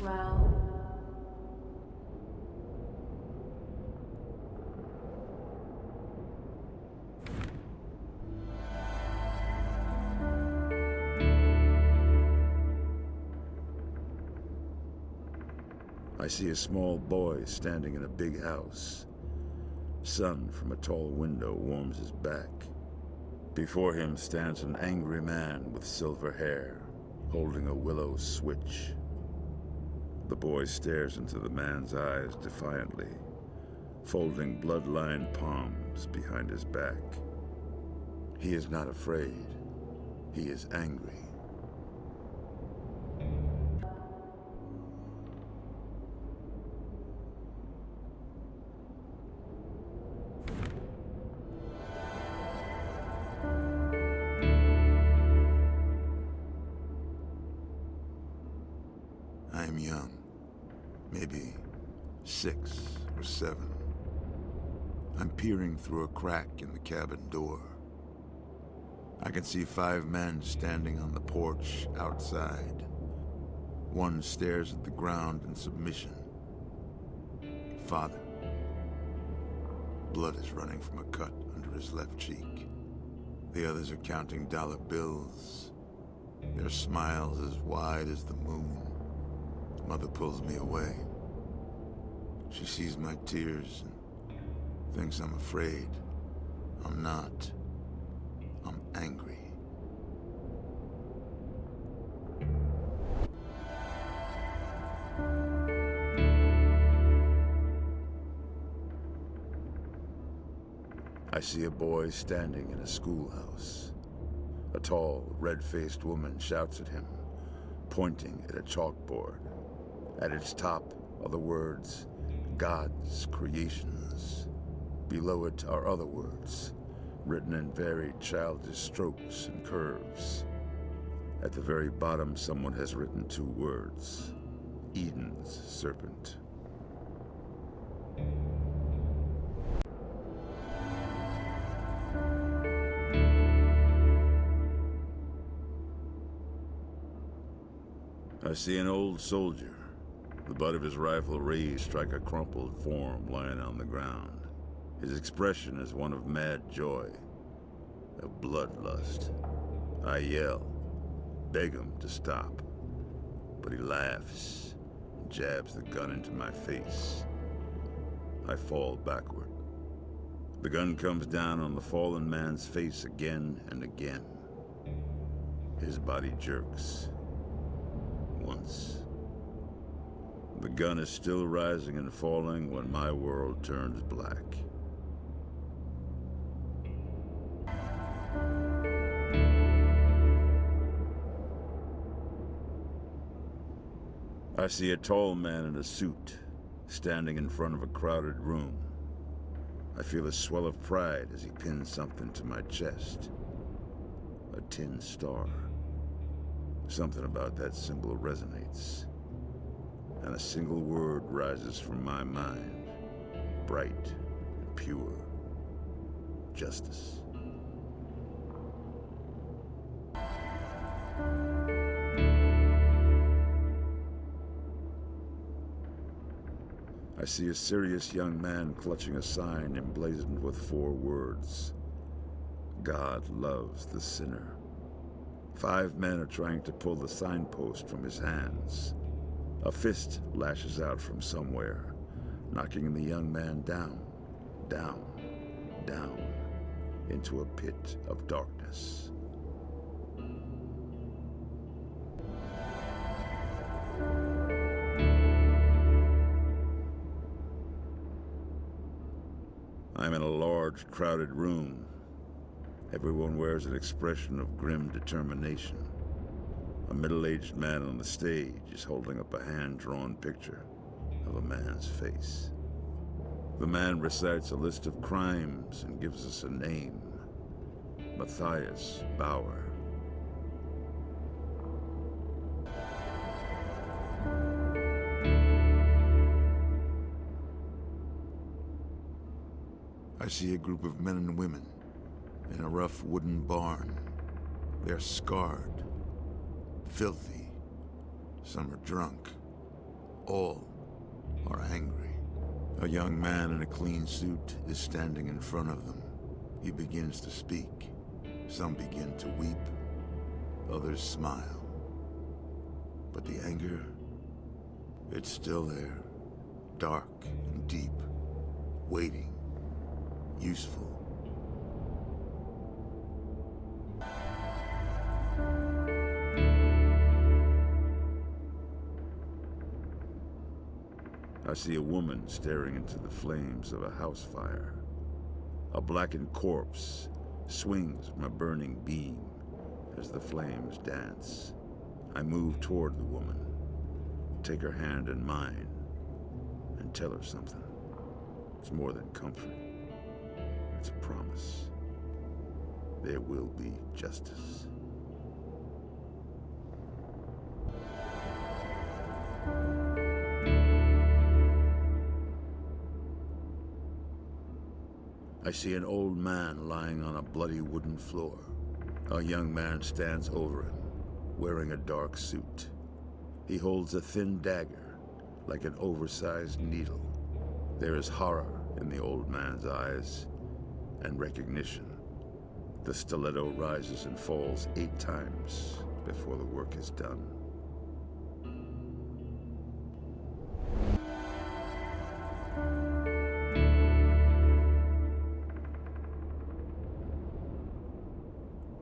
Well, I see a small boy standing in a big house. Sun from a tall window warms his back. Before him stands an angry man with silver hair, holding a willow switch. The boy stares into the man's eyes defiantly, folding blood-lined palms behind his back. He is not afraid. He is angry. I'm young, maybe 6 or 7. I'm peering through a crack in the cabin door. I can see 5 men standing on the porch outside. One stares at the ground in submission. Father. Blood is running from a cut under his left cheek. The others are counting dollar bills, their smiles as wide as the moon. Mother pulls me away. She sees my tears and thinks I'm afraid. I'm not. I'm angry. I see a boy standing in a schoolhouse. A tall, red-faced woman shouts at him, pointing at a chalkboard. At its top are the words, God's creations. Below it are other words, written in varied childish strokes and curves. At the very bottom, someone has written 2 words, Eden's serpent. I see an old soldier, the butt of his rifle raised, strike a crumpled form lying on the ground. His expression is one of mad joy, of bloodlust. I yell, beg him to stop, but he laughs and jabs the gun into my face. I fall backward. The gun comes down on the fallen man's face again and again. His body jerks. Once. The gun is still rising and falling when my world turns black. I see a tall man in a suit, standing in front of a crowded room. I feel a swell of pride as he pins something to my chest. A tin star. Something about that symbol resonates, and a single word rises from my mind, bright and pure: justice. I see a serious young man clutching a sign emblazoned with 4 words, God loves the sinner. 5 men are trying to pull the signpost from his hands. A fist lashes out from somewhere, knocking the young man down, down, down, into a pit of darkness. I'm in a large, crowded room. Everyone wears an expression of grim determination. A middle-aged man on the stage is holding up a hand-drawn picture of a man's face. The man recites a list of crimes and gives us a name: Matthias Bauer. I see a group of men and women in a rough wooden barn. They're scarred, filthy. Some are drunk. All are angry. A young man in a clean suit is standing in front of them. He begins to speak. Some begin to weep, others smile. But the anger, it's still there, dark and deep, waiting, useful. I see a woman staring into the flames of a house fire. A blackened corpse swings from a burning beam as the flames dance. I move toward the woman, take her hand in mine, and tell her something. It's more than comfort. It's a promise. There will be justice. I see an old man lying on a bloody wooden floor. A young man stands over him, wearing a dark suit. He holds a thin dagger, like an oversized needle. There is horror in the old man's eyes, and recognition. The stiletto rises and falls 8 times before the work is done.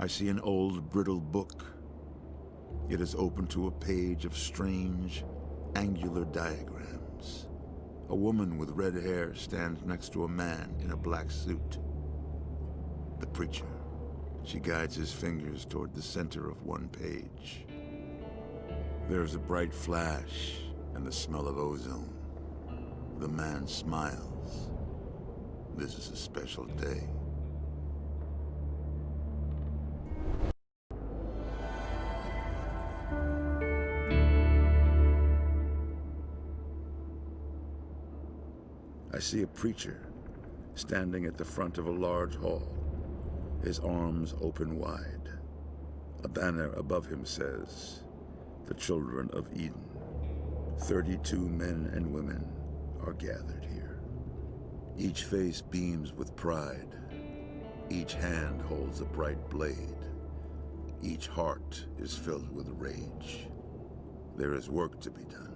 I see an old, brittle book. It is open to a page of strange, angular diagrams. A woman with red hair stands next to a man in a black suit. The preacher. She guides his fingers toward the center of one page. There's a bright flash and the smell of ozone. The man smiles. This is a special day. I see a preacher standing at the front of a large hall, his arms open wide. A banner above him says, "The Children of Eden." 32 men and women are gathered here. Each face beams with pride. Each hand holds a bright blade. Each heart is filled with rage. There is work to be done.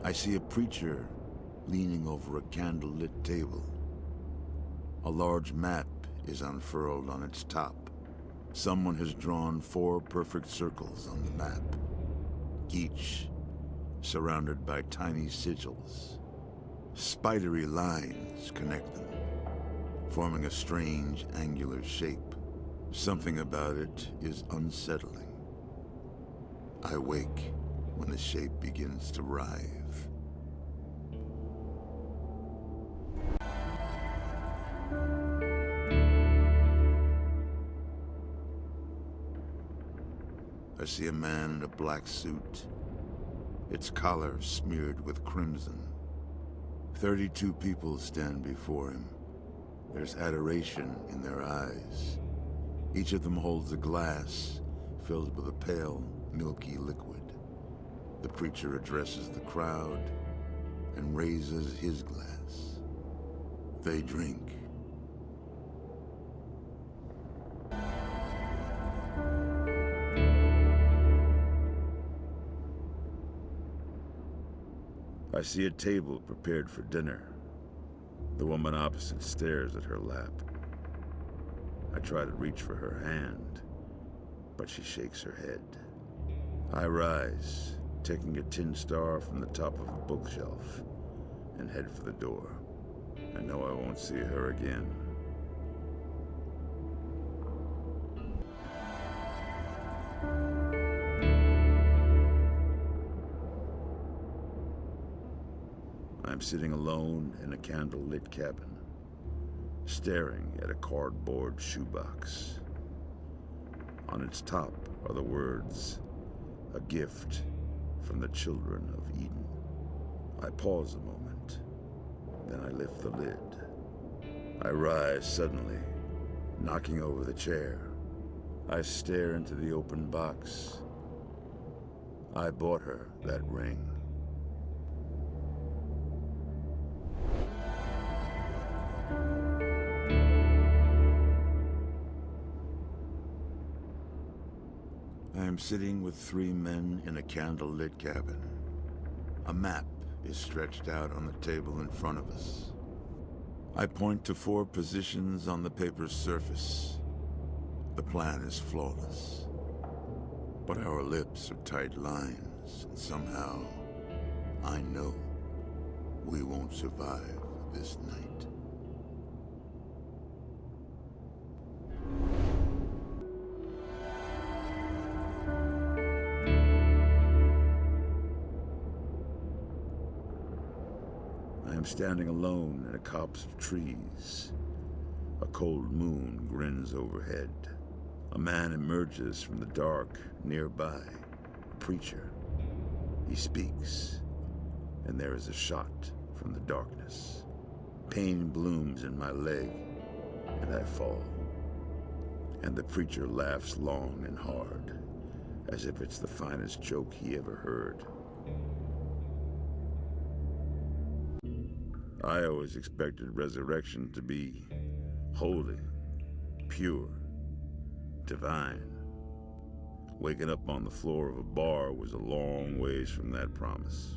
I see a preacher leaning over a candlelit table. A large map is unfurled on its top. Someone has drawn 4 perfect circles on the map, each surrounded by tiny sigils. Spidery lines connect them, forming a strange angular shape. Something about it is unsettling. I wake when the shape begins to writhe. I see a man in a black suit, its collar smeared with crimson. 32 people stand before him. There's adoration in their eyes. Each of them holds a glass filled with a pale, milky liquid. The preacher addresses the crowd and raises his glass. They drink. I see a table prepared for dinner. The woman opposite stares at her lap. I try to reach for her hand, but she shakes her head. I rise, taking a tin star from the top of a bookshelf, and head for the door. I know I won't see her again. I'm sitting alone in a candle-lit cabin, staring at a cardboard shoebox. On its top are the words, "A gift from the Children of Eden." I pause a moment, then I lift the lid. I rise suddenly, knocking over the chair. I stare into the open box. I bought her that ring. I am sitting with 3 men in a candlelit cabin. A map is stretched out on the table in front of us. I point to 4 positions on the paper's surface. The plan is flawless. But our lips are tight lines, and somehow, I know we won't survive this night. I am standing alone in a copse of trees. A cold moon grins overhead. A man emerges from the dark nearby, a preacher. He speaks, and there is a shot from the darkness. Pain blooms in my leg, and I fall. And the preacher laughs long and hard, as if it's the finest joke he ever heard. I always expected resurrection to be holy, pure, divine. Waking up on the floor of a bar was a long ways from that promise.